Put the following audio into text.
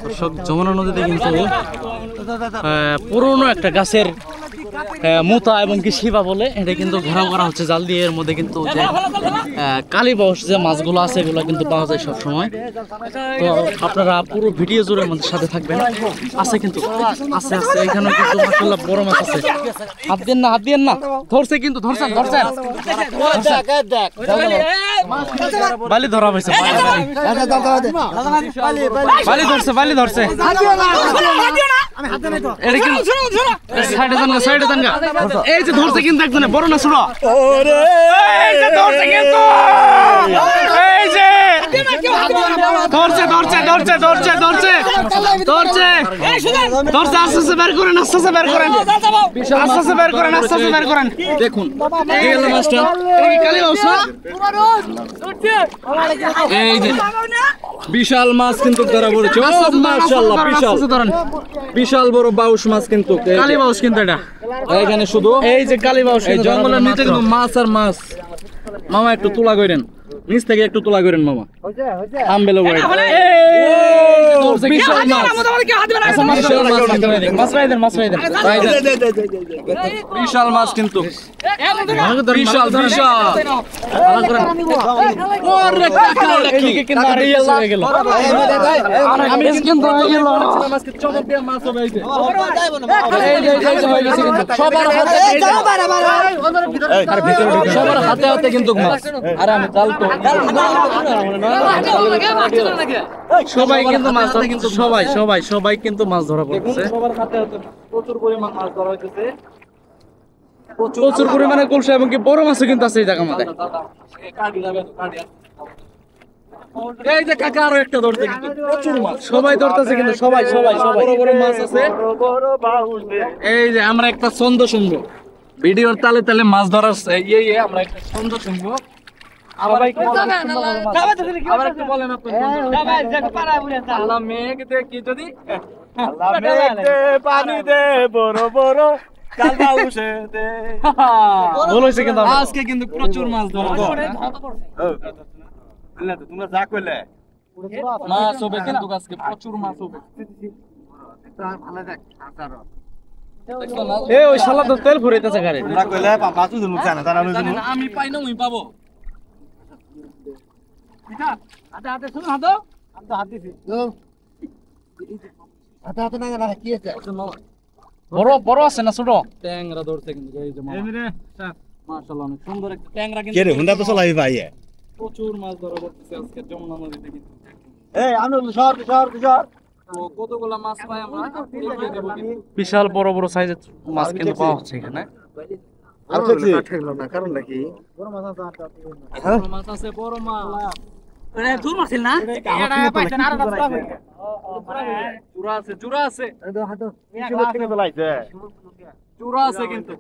দর্শক যমুনা নদীতে কিন্তু পুরনো একটা গাছের মোতা এবং কি শিবা বলে এটা কিন্তু ঘেরাও করা হচ্ছে জাল দিয়ে। এর মধ্যে কিন্তু যে কালীবাউস যে মাছগুলো আছে এগুলো কিন্তু পাওয়া যায় সব সময়। তো আপনারা পুরো ভিডিও জুড়ে আমাদের সাথে থাকবেন। আছে কিন্তু আছে আছে এখানেও কিন্তু মাশাআল্লাহ বড় মাছ আছে। হাত দেন না ধরছে কিন্তু ধরছেন বালি ধরা হয়েছে বালি ধরছে এই যে ধরছে কিন্তু একজনে বড় না ছোট ধরছে কিন্তু দেখুন এই যে বিশাল মাছ কিন্তু ধরা পড়েছে। মাশাআল্লাহ বিশাল বড় বাউস মাছ কিন্তু কালীবাউস কিন্তু এটা এখানে শুধু এই যে কালীবাউস এই জঙ্গলের নিচে কিন্তু মাছ আর মাছ। মামা একটু তোলা করেন নিচ থেকে একটু তোলা করেন মামা আমবেলো বিশাল মাছ কিন্তু বিশাল সবার হাতে হাতে কিন্তু মাছ আর আমি জাল তো সবাই কিন্তু মাছ ধরা কিন্তু সবাই কিন্তু মাছ ধরা পড়ছে। সবার হাতে হাতে প্রচুর পরিমাণ মাছ ধরা হইতেছে প্রচুর পরিমাণে কলসা এবং কি বড় মাছও কিন্তু আছে এই জায়গা মধ্যে। এই যে কাকা আরো একটা ধরতে কিন্তু প্রচুর মাছ সবাই ধরতেছে কিন্তু সবাই বড় বড় মাছ আছে। এই যে আমরা একটা ছন্দ শুনবো ভিডিওর তালে তালে মাছ ধরার আমরা একটা ছন্দ শুনবো। আবার একটু বলেন আল্লাহ মেঘ দেখি যদি পানি দে বড় বড় আজকে কিন্তু প্রচুর মাছ ধরা তোমরা যা কইলে মাছ হবে কিন্তু আজকে প্রচুর মাছ হবে। ওই শালা তো তেল ফুরাইতেছে গাড়ি আমি পাই না ওই পাবো বড় আছে না ছোট ট্যাংরা ধরছে কিন্তু মাশাআল্লাহ অনেক সুন্দর একটা ট্যাংরা কিন্তু প্রচুর মাছ ধরা পড়তেছে আজকে যমুনা নদীতে কিন্তু কতগুলা মাছ পাই আমরা বিশাল বড় বড় সাইজের মাছ কিন্তু পাওয়া হচ্ছে এখানে। মাছ আছে বড় মাছ চূড়া আছে কিন্তু